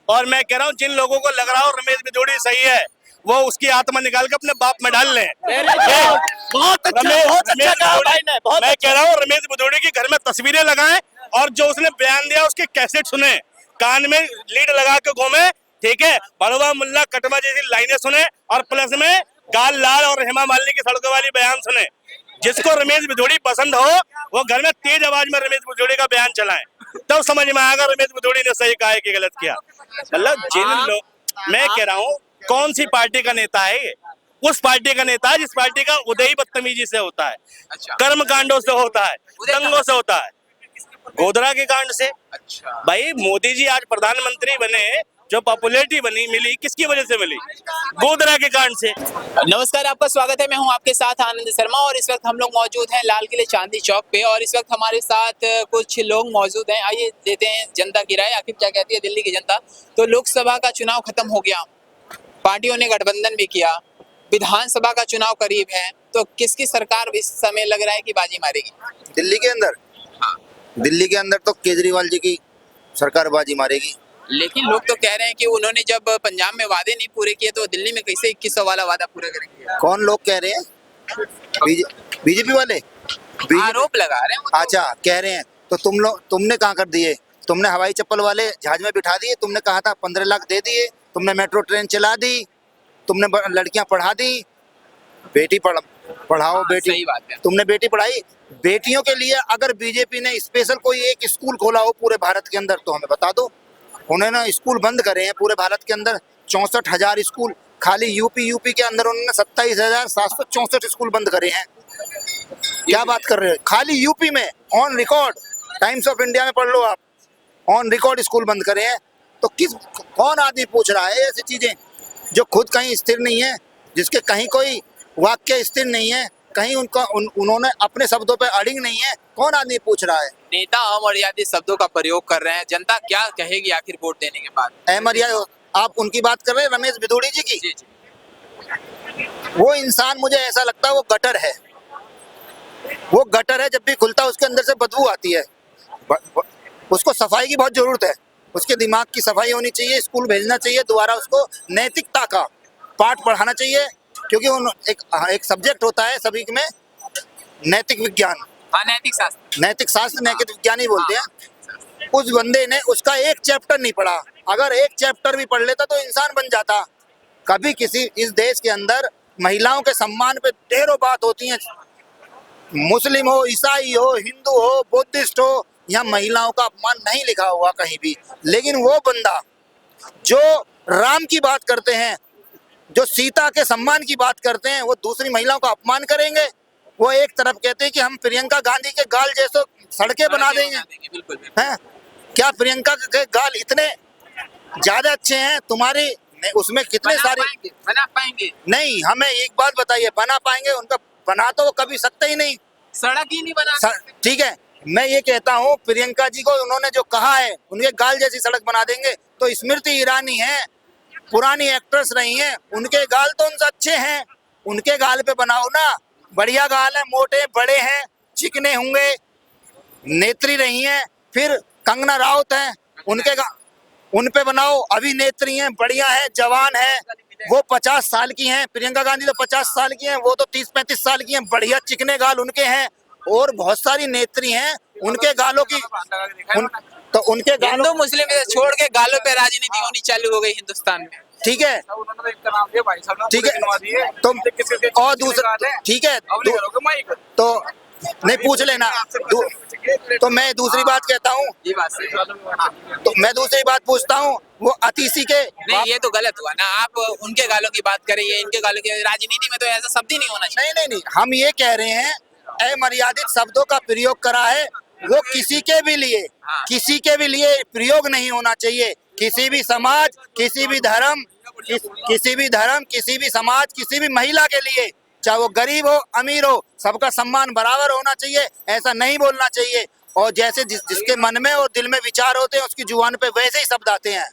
और मैं कह रहा हूँ जिन लोगों को लग रहा हो रमेश भिदोड़ी सही है, वो उसकी आत्मा निकाल के अपने बाप में डाल लें। बहुत अच्छा, रमेश बहुत अच्छा रमेश कहा भिदोड़ी, भाई ने, बहुत मैं अच्छा। कह रहा हूँ रमेश भिदोड़ी की घर में तस्वीरें लगाएं और जो उसने बयान दिया उसके कैसेट सुने, कान में लीड लगा के घूमे, ठीक है, बड़वा मुल्ला कटवा जैसी लाइनें सुने और प्लस में गाल लाल और हेमा मालिनी की सड़कों वाली बयान सुने। जिसको रमेश भिदोड़ी पसंद हो वो घर में तेज आवाज में रमेश भिदोड़ी का बयान चलाएं, तब समझ में आएगा रमेश भिदोड़ी ने सही कहा है कि गलत किया। मतलब जिन लोग, मैं कह रहा हूँ कौन सी पार्टी का नेता है ये? उस पार्टी का नेता है जिस पार्टी का उदय ही बदतमीजी से होता है, कर्म कांडों से होता है, दंगों से होता है, गोधरा के कांड से। भाई मोदी जी आज प्रधानमंत्री बने, जो पॉपुलैरिटी बनी मिली किसकी वजह से मिली? गोधरा के कांड से। नमस्कार, आपका स्वागत है। मैं हूं आपके साथ आनंद शर्मा और इस वक्त हम लोग मौजूद हैं लाल किले चांदनी चौक पे और इस वक्त हमारे साथ कुछ लोग मौजूद हैं। आइए देते हैं जनता की राय, आखिर क्या कहती है दिल्ली की जनता। तो लोकसभा का चुनाव खत्म हो गया, पार्टियों ने गठबंधन भी किया, विधानसभा का चुनाव करीब है, तो किसकी सरकार इस समय लग रहा है कि बाजी मारेगी? दिल्ली के अंदर? हाँ। दिल्ली के अंदर तो केजरीवाल जी की सरकार बाजी मारेगी। लेकिन लोग तो कह रहे हैं कि उन्होंने जब पंजाब में वादे नहीं पूरे किए तो दिल्ली में कैसे 2100 वाला वादा पूरा करेंगे? कौन लोग कह रहे हैं? बीजेपी वाले आरोप लगा रहे हैं वो तो। अच्छा कह रहे हैं, तो तुमने कहाँ कर दिए? तुमने हवाई चप्पल वाले जहाज में बिठा दिए, तुमने कहा था 15 लाख दे दिए, तुमने मेट्रो ट्रेन चला दी, तुमने लड़कियां पढ़ा दी, बेटी पढ़ाओ हाँ, बेटी, सही बात है। तुमने बेटी पढ़ाई। बेटियों के लिए अगर बीजेपी ने स्पेशल कोई एक स्कूल खोला हो पूरे भारत के अंदर तो हमें बता दो। उन्होंने स्कूल बंद करे हैं पूरे भारत के अंदर, 64,000 स्कूल खाली यूपी के अंदर उन्होंने 27,764 स्कूल बंद करे हैं। क्या बात कर रहे हो? खाली यूपी में on record, times of India में पढ़ लो आप, ऑन रिकॉर्ड स्कूल बंद करे हैं। तो कौन आदमी पूछ रहा है ऐसी चीजें जो खुद कहीं स्थिर नहीं है, जिसके कहीं कोई वाक्य स्थिर नहीं है, कहीं उन्होंने अपने शब्दों पे अड़िंग नहीं है? कौन आदमी पूछ रहा है? नेता अमर्यादित शब्दों का प्रयोग कर रहे हैं, जनता क्या कहेगी आखिर वोट देने के बाद? अमर्यादित, आप उनकी बात कर रहे हैं रमेश भिदोड़ी जी की? जी जी। वो इंसान मुझे ऐसा लगता है वो गटर है, वो गटर है, जब भी खुलता है उसके अंदर से बदबू आती है। उसको सफाई की बहुत जरूरत है, उसके दिमाग की सफाई होनी चाहिए, स्कूल भेजना चाहिए, दोबारा उसको नैतिकता का पाठ पढ़ाना चाहिए, क्योंकि एक सब्जेक्ट होता है सभी में, नैतिक विज्ञान, हाँ, नैतिक शास्त्र, नैतिक विज्ञान ही बोलते हैं। उस बंदे ने उसका एक चैप्टर नहीं पढ़ा, अगर एक चैप्टर भी पढ़ लेता तो इंसान बन जाता। कभी किसी इस देश के अंदर महिलाओं के सम्मान पे ढेरों बात होती है, मुस्लिम हो, ईसाई हो, हिंदू हो, बुद्धिस्ट हो, यहाँ महिलाओं का अपमान नहीं लिखा हुआ कहीं भी। लेकिन वो बंदा जो राम की बात करते हैं, जो सीता के सम्मान की बात करते हैं, वो दूसरी महिलाओं का अपमान करेंगे। वो एक तरफ कहते हैं कि हम प्रियंका गांधी के गाल जैसे सड़कें बना देंगे। बिल्कुल। हैं? क्या प्रियंका के गाल इतने ज्यादा अच्छे हैं तुम्हारी? उसमें कितने सारे बना पाएंगे? नहीं, हमें एक बात बताइए, बना पाएंगे? उनका बना तो वो कभी सकते ही नहीं, सड़क ही नहीं बना। ठीक है, मैं ये कहता हूँ प्रियंका जी को उन्होंने जो कहा है उनके गाल जैसी सड़क बना देंगे, तो स्मृति ईरानी है, पुरानी एक्ट्रेस रही हैं, उनके गाल तो उनसे अच्छे हैं, उनके गाल पे बनाओ ना, बढ़िया गाल है, मोटे बड़े हैं, चिकने होंगे, नेत्री रही हैं। फिर कंगना राउत हैं, उन पे बनाओ, अभिनेत्री हैं, बढ़िया है, जवान है, वो 50 साल की हैं, प्रियंका गांधी तो 50 साल की हैं, वो तो 30-35 साल की हैं, बढ़िया चिकने गाल उनके हैं। और बहुत सारी नेत्री हैं, उनके गालों की तो उनके गालों, हिंदू मुस्लिम छोड़ के गालों पे राजनीति होनी चालू हो गई हिंदुस्तान में। ठीक है, ठीक है, तो और दूसरा, ठीक है, तो नहीं पूछ लेना। तो मैं दूसरी बात कहता हूँ, ये बात सही है। तो मैं दूसरी बात पूछता हूँ, वो अतिशी के नहीं, ये तो गलत हुआ ना, आप उनके गालों की बात करें, ये इनके गालों की। राजनीति में तो ऐसा शब्द ही नहीं होना चाहिए। नहीं, हम ये कह रहे हैं अमर्यादित शब्दों का प्रयोग करा है, वो किसी के भी लिए प्रयोग नहीं होना चाहिए। किसी भी समाज, किसी भी धर्म, किसी भी समाज, किसी भी महिला के लिए, चाहे वो गरीब हो अमीर हो, सबका सम्मान बराबर होना चाहिए, ऐसा नहीं बोलना चाहिए। और जैसे जिसके मन में और दिल में विचार होते हैं उसकी जुबान पे वैसे ही शब्द आते हैं।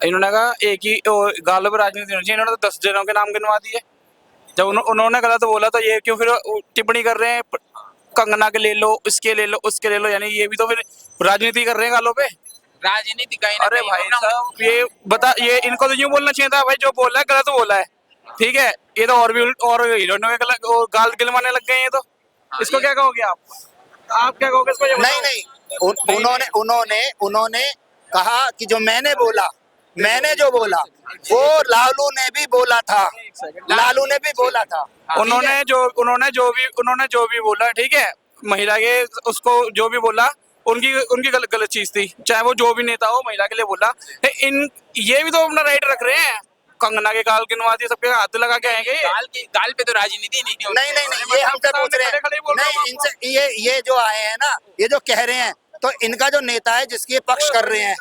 इन्होंने कहा एक ही गालों पर राजनीति होनी चाहिए, इन्होंने तो 10 जनों के नाम गिनवा दिए। जब उन्होंने गलत तो बोला तो ये क्यों फिर टिप्पणी कर रहे हैं? कंगना के ले लो, इसके ले लो, उसके ले लो, यानी ये भी तो फिर राजनीति कर रहे हैं गालों पे। राजनीति कहीं ना अरे कहीं भाई अपना- साहब ये बता, ये इनको तो यूं बोलना चाहिए था भाई, जो बोला है गलत बोला है, ठीक है। ये तो और भी और हीरोइनों के गलत और गाल गिलवाने लग गए हैं, ये तो इसको क्या कहोगे आप क्या कहोगे इसको? ये नहीं बताओ। नहीं, उन्होंने कहा कि जो मैंने जो बोला वो लालू ने भी बोला था, लालू ने भी बोला था। उन्होंने जो भी बोला, ठीक है, महिला के उसको जो भी बोला, उनकी गलत चीज थी, चाहे वो जो भी नेता हो, महिला के लिए बोला। ये भी तो अपना राइट रख रहे हैं, कंगना के गाल गिनवा दिए, सबके हाथ लगा के आएंगे। गाल पे तो राजनीति नहीं होती। नहीं, ये हमसे पूछ रहे हैं। नहीं, इनसे ये जो आए हैं ना, ये जो कह रहे हैं, तो इनका जो नेता है जिसके पक्ष कर रहे हैं,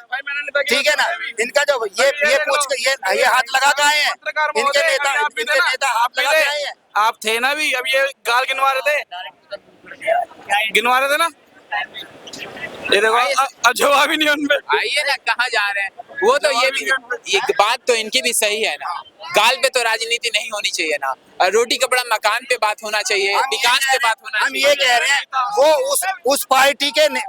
ठीक है ना, इनका जो ये पूछ के ये हाथ लगा के आए हैं, इनके नेता हाथ लगा के आए हैं। आप थे ना भी, अब ये गाल गिनवा रहे थे ना, ये देखो जवाब ही नहीं उनपे। आइए ना, कहाँ जा रहे हैं वो तो ये बात तो इनकी भी सही है ना, गाल पे तो राजनीति नहीं होनी चाहिए ना, रोटी कपड़ा मकान पे बात होना चाहिए, विकास पे बात होना हम चाहिए। ये कह रहे हैं,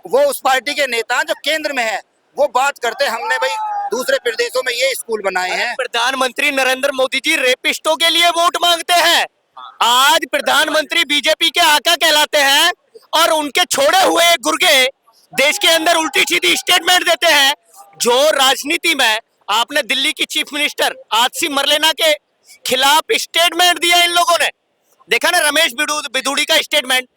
वो उस पार्टी के नेता जो केंद्र में है वो बात करते, हमने भाई दूसरे प्रदेशों में ये स्कूल बनाए हैं। प्रधानमंत्री नरेंद्र मोदी जी रेपिस्टों के लिए वोट मांगते हैं। आज प्रधानमंत्री बीजेपी के आका कहलाते हैं और उनके छोड़े हुए गुर्गे देश के अंदर उल्टी सीधी स्टेटमेंट देते हैं। जो राजनीति में आपने दिल्ली की चीफ मिनिस्टर आतिशी मरलेना के खिलाफ स्टेटमेंट दिया, इन लोगों ने देखा ना, रमेश बिधूड़ी का स्टेटमेंट,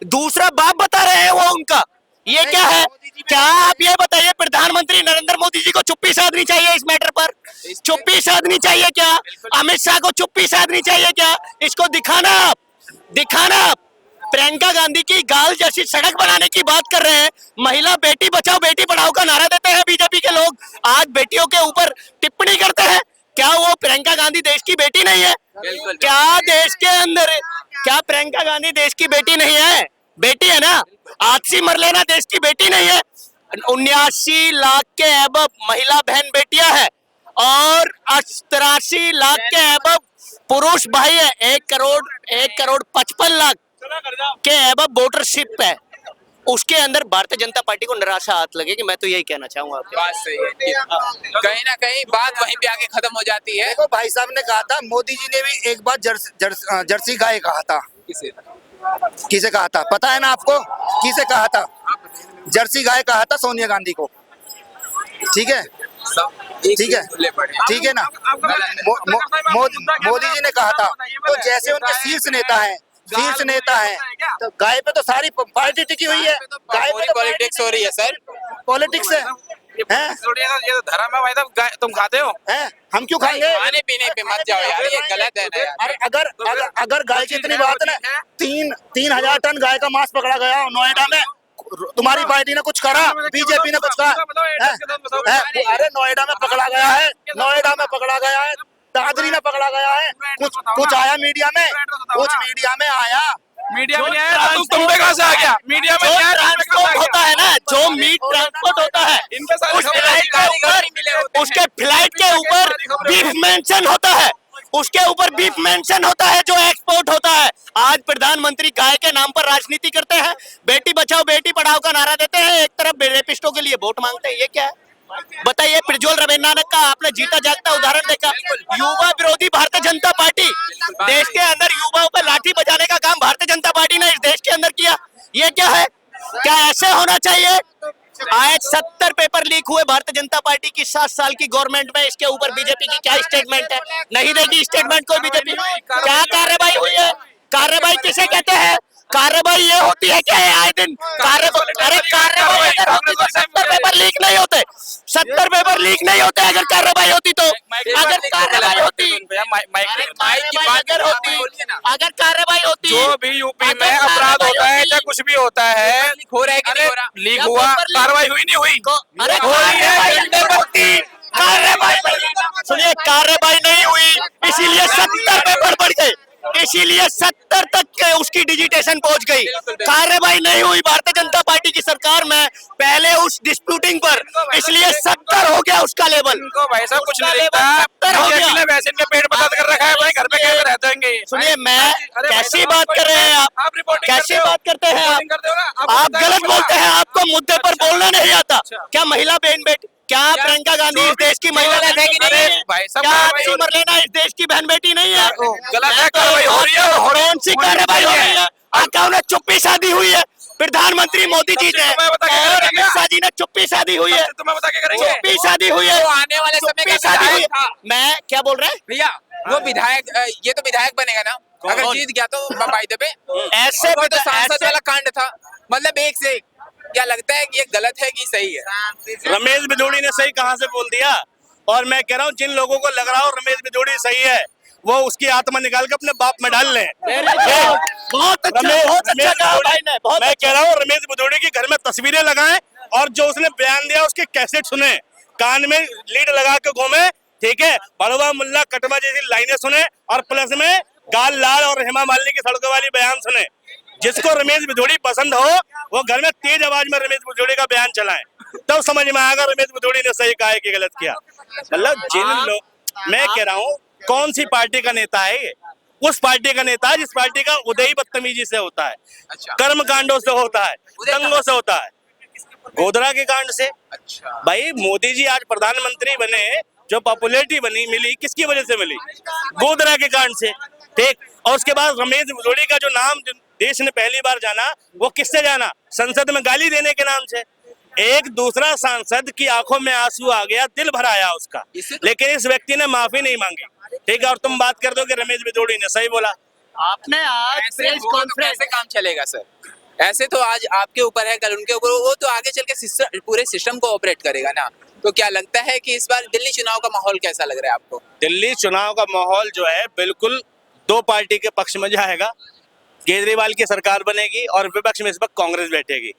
दूसरा बाप बता रहे हैं वो उनका। ये क्या है? क्या आप ये बताइए, प्रधानमंत्री नरेंद्र मोदी जी को चुप्पी साधनी चाहिए इस मैटर पर? चुप्पी साधनी चाहिए क्या? अमित शाह को चुप्पी साधनी चाहिए क्या? इसको दिखाना आप। प्रियंका गांधी की गाल जैसी सड़क बनाने की बात कर रहे हैं। महिला बेटी बचाओ बेटी पढ़ाओ का नारा देते हैं बीजेपी के लोग, आज बेटियों के ऊपर टिप्पणी करते हैं। क्या वो प्रियंका गांधी देश की बेटी नहीं है? क्या देश के अंदर, क्या प्रियंका गांधी देश की बेटी नहीं है? बेटी है ना। आतिशी मरलेना देश की बेटी नहीं है? 79 लाख के अबव महिला बहन बेटियां हैं और 83 लाख के अबव पुरुष भाई है। 1 करोड़ 55 लाख के अबव वोटरशिप है। उसके अंदर भारतीय जनता पार्टी को निराशा हाथ लगेगी, मैं तो यही कहना चाहूंगा आपको। बात सही है, कहीं ना कहीं बात वहीं पे आके खत्म हो जाती है। देखो भाई साहब ने कहा था, मोदी जी ने भी एक बार जर्सी गाय कहा था। किसे कहा था पता है ना आपको? किसे कहा था? जर्सी गाय कहा था सोनिया गांधी को, ठीक है, ठीक है ना। मोदी जी ने कहा था, तो जैसे उनके शीर्ष नेता है, तो गाय पे तो सारी पार्टी टिकी हुई है। गाय पे तो पॉलिटिक्स हो रही है सर, पॉलिटिक्स है। ये तो धर्म है भाई साहब, तुम खाते हो? हम क्यों खाएंगे? खाने पीने पे मत जाओ यार, ये गलत है ना यार। अरे अगर गाय की इतनी बात है ना, 3,000 टन गाय का मांस पकड़ा गया नोएडा में, तुम्हारी पार्टी ने कुछ करा? बीजेपी ने कुछ कहा? अरे नोएडा में पकड़ा गया है, दादरी में पकड़ा गया है, कुछ आया मीडिया में? कुछ मीडिया में आया? मीडिया में आया, तुम पे कहां से आ गया? मीडिया में जो ट्रांसपोर्ट होता है ना, जो मीट ट्रांसपोर्ट होता है, उसके फ्लाइट के ऊपर बीफ मेंशन होता है, जो एक्सपोर्ट होता है। आज प्रधानमंत्री गाय के नाम पर राजनीति करते हैं, बेटी बचाओ बेटी पढ़ाओ का नारा देते हैं, एक तरफ रेपिस्टों के लिए वोट मांगते हैं। ये क्या है बताइए? प्रज्वल रविन्द्रनाथ का आपने जीता जागता उदाहरण देखा। युवा विरोधी भारतीय जनता पार्टी, देश के अंदर युवाओं पर लाठी बजाने का काम भारतीय जनता पार्टी ने इस देश के अंदर किया। ये क्या है? क्या ऐसे होना चाहिए? आज 70 पेपर लीक हुए भारतीय जनता पार्टी की 7 साल की गवर्नमेंट में, इसके ऊपर बीजेपी की क्या स्टेटमेंट है? नहीं देगी स्टेटमेंट कोई बीजेपी। क्या कार्रवाई हुई है? कार्रवाई किसे कहते हैं? कार्रवाई ये होती है क्या आए दिन कार्रवाई अगर होती तो 70 पेपर लीक नहीं होते। 70 पेपर लीक नहीं होते अगर कार्रवाई होती तो। अगर कार्रवाई होती, अगर कार्रवाई होती, जो भी यूपी में अपराध होता है या कुछ भी होता है, हो रहा है कि नहीं हो रहा? लीक हुआ, कार्रवाई हुई नहीं हुई? अरे सुनिए, कार्रवाई नहीं हुई, इसीलिए 70 पेपर बढ़ गए, इसीलिए 70 तक के उसकी डिजिटेशन पहुंच गई। कार्रवाई नहीं हुई भारतीय जनता पार्टी की सरकार में पहले उस डिस्प्यूटिंग पर, इसलिए 70 हो गया उसका लेवल। इनको भाई साहब कुछ नहीं दिखता, 70 हो गया। वैसे इनके पेट बंद कर रखा है, भाई घर पे कैसे रहते होंगे? सुनिए, मैं कैसी बात कर रहे हैं आप? कैसी बात करते हैं आप? आप गलत बोलते हैं, आपको मुद्दे पर बोलना नहीं आता। क्या महिला बहन बेटी, क्या प्रियंका गांधी इस देश की महिला गलत है कि नहीं है? भाई सब क्या कार्रवाई हो सिमर लेना इस देश की बहन बेटी नहीं है? गलत है, कार्रवाई हो रही है, हो रही है। कौन सी कार्रवाई हो रही है? आका ने चुप्पी शादी हुई है, प्रधानमंत्री मोदी जी ने तुम्हें बता के और करेंगे? अमित शाह जी ने चुप्पी शादी हुई है, तुम्हें बता के करेंगे। चुप्पी शादी हुई है, वो आने वाले समय चुप्पी का शादी हुई विधायक था। है। मैं क्या बोल रहे हैं? भैया वो विधायक, ये तो विधायक बनेगा ना अगर कौन? जीत गया तो बाय द वे। ऐसे और वो तो सांसद ऐसे- वाला कांड था, मतलब एक से एक। क्या लगता है कि ये गलत है कि सही है? रमेश बिधूड़ी ने सही कहां से बोल दिया। और मैं कह रहा हूँ जिन लोगों को लग रहा हो रमेश बिधूड़ी सही है, वो उसकी आत्मा निकाल के अपने बाप में डाल लें। बहुत अच्छा कहा भाई ने, बहुत मैं कह रहा हूँ रमेश बिधूड़ी के घर में तस्वीरें लगाएं और जो उसने बयान दिया उसके कैसेट सुने, कान में लीड लगा के घूमे, ठीक है, बड़वा मुल्ला कटवा जैसी लाइनें सुने और प्लस में गाल लाल और हेमा मालिनी की सड़कों वाली बयान सुने। जिसको रमेश बिधूड़ी पसंद हो वो घर में तेज आवाज में रमेश बिधूड़ी का बयान चलाएं, तब समझ में आएगा रमेश बिधूड़ी ने सही कहा है कि गलत किया। मतलब जिन लोग, मैं कह रहा हूँ कौन सी पार्टी का नेता है ये? उस पार्टी का नेता है जिस पार्टी का उदय बदतमीजी से होता है, अच्छा कर्म कांडों से होता है, उदय दंगों से होता है, गोधरा के कांड से। अच्छा भाई मोदी जी आज प्रधानमंत्री बने, जो पॉपुलैरिटी बनी मिली किसकी वजह से मिली? गोधरा के कांड से, ठीक। और उसके बाद रमेश बिधूड़ी का जो नाम देश ने पहली बार जाना, वो किससे जाना? संसद में गाली देने के नाम से। एक दूसरा सांसद की आंखों में आंसू आ गया, दिल भर आया उसका, लेकिन इस व्यक्ति ने माफी नहीं मांगी, ठीक है। और तुम बात कर दो कि रमेश बिधूड़ी ने सही बोला। आपने आज ऐसे प्रेस वो तो कॉन्फ्रेंस कैसे काम चलेगा सर? ऐसे तो आज आपके ऊपर है, कल उनके ऊपर, वो तो आगे चल के सिस्टम, पूरे सिस्टम को ऑपरेट करेगा ना। तो क्या लगता है कि इस बार दिल्ली चुनाव का माहौल कैसा लग रहा है आपको? दिल्ली चुनाव का माहौल जो है बिल्कुल दो पार्टी के पक्ष में जाएगा। केजरीवाल की सरकार बनेगी और विपक्ष में इस वक्त कांग्रेस बैठेगी।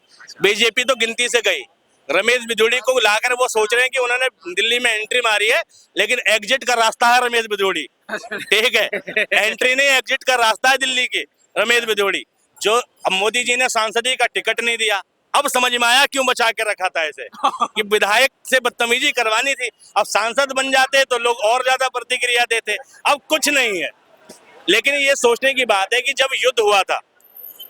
बीजेपी तो गिनती से गई। रमेश बिधूड़ी को लाकर वो सोच रहे हैं कि उन्होंने दिल्ली में एंट्री मारी है, लेकिन एग्जिट का रास्ता है रमेश बिधूड़ी, ठीक है। एंट्री नहीं, एग्जिट का रास्ता है दिल्ली के रमेश बिधूड़ी। जो अब मोदी जी ने सांसदी का टिकट नहीं दिया, अब समझ में आया क्यों बचा के रखा था ऐसे, कि विधायक से बदतमीजी करवानी थी। अब सांसद बन जाते तो लोग और ज्यादा प्रतिक्रिया देते, अब कुछ नहीं है। लेकिन ये सोचने की बात है कि जब युद्ध हुआ था,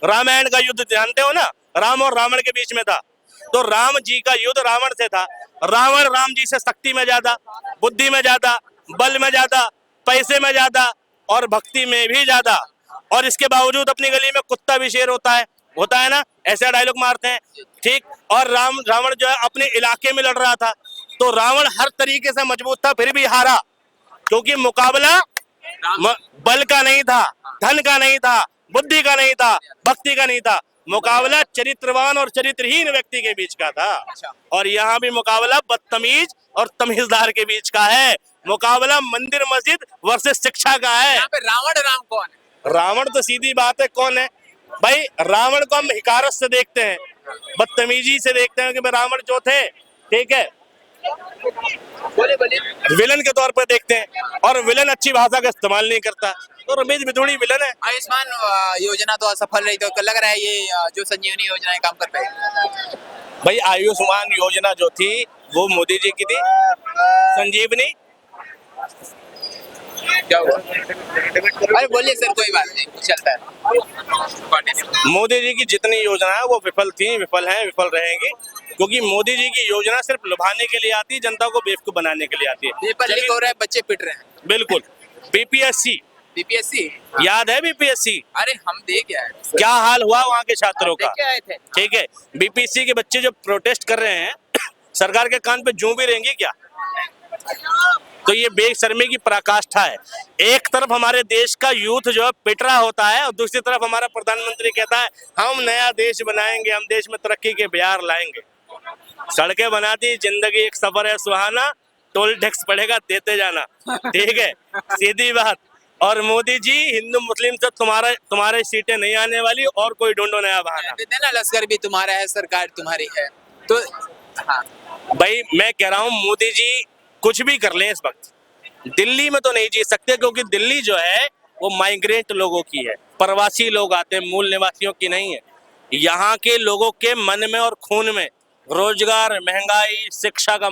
रामायण का युद्ध जानते हो ना, राम और रावण के बीच में था, तो राम जी का युद्ध रावण से था। रावण राम जी से शक्ति में ज्यादा, बुद्धि में ज्यादा, बल में ज्यादा, पैसे में ज्यादा और भक्ति में भी ज्यादा, और इसके बावजूद अपनी गली में कुत्ता भी शेर होता है ना, ऐसा डायलॉग मारते हैं, ठीक। और रावण जो है अपने इलाके में लड़ रहा था, तो रावण हर तरीके से मजबूत था, फिर भी हारा, क्योंकि मुकाबला बल का नहीं था, धन का नहीं था, बुद्धि का नहीं था, भक्ति का नहीं था, मुकाबला चरित्रवान और चरित्रहीन व्यक्ति के बीच का था। और यहाँ भी मुकाबला बदतमीज और तमीजदार के बीच का है। मुकाबला मंदिर मस्जिद वर्सेस शिक्षा का है। यहाँ पे रावण राम कौन है? रावण तो सीधी बात है कौन है भाई। रावण को हम हिकारत से देखते हैं, बदतमीजी से देखते हैं कि भाई रावण जो थे, ठीक है, बोले विलन के तौर पर देखते हैं, और विलन अच्छी भाषा का इस्तेमाल नहीं करता, तो रमेश बिधूड़ी विलन है। आयुष्मान योजना तो असफल रही, तो लग रहा है ये जो संजीवनी योजना है काम कर पाएगी? भाई आयुष्मान योजना जो थी वो मोदी जी की थी। संजीवनी क्या हुआ? अरे बोलिए सर, कोई बात नहीं, चलता है। मोदी जी की जितनी योजना है वो विफल थी, विफल हैं, विफल रहेंगी, क्योंकि मोदी जी की योजना सिर्फ लुभाने के लिए आती है, जनता को बेवकूफ बनाने के लिए आती है। पेपर लीक हो रहा है, बच्चे पिट रहे हैं। बिल्कुल। बीपीएससी बीपीएससी याद है? बीपीएससी अरे हम दे क्या है, क्या हाल हुआ वहाँ के छात्रों का, देख के आए थे। ठीक है। बीपीएससी के बच्चे जो प्रोटेस्ट कर रहे हैं, सरकार के कान पे जूं भी रहेंगी क्या? तो ये बेशर्मी की पराकाष्ठा है। एक तरफ हमारे देश का यूथ जो है पिट रहा होता है, और दूसरी तरफ हमारा प्रधानमंत्री कहता है हम नया देश बनाएंगे, हम देश में तरक्की के बयार लाएंगे। सड़कें बनाती, जिंदगी एक सफर है सुहाना, टोल टैक्स पड़ेगा देते जाना, ठीक है, सीधी बात। और मोदी जी हिंदू मुस्लिम से तुम्हारे सीटें नहीं आने वाली, और कोई ढूंढो नया बहाना। देते ना, लश्कर भी तुम्हारा है, सरकार तुम्हारी है, तो हाँ। भाई मैं कह रहा हूँ मोदी जी कुछ भी कर लें इस वक्त, दिल्ली में तो नहीं जीत सकते, क्योंकि दिल्ली जो है वो माइग्रेंट लोगों की है, प्रवासी लोग आते हैं, मूल निवासियों की नहीं है। यहाँ के लोगों के मन में और खून में रोजगार, महंगाई, शिक्षा का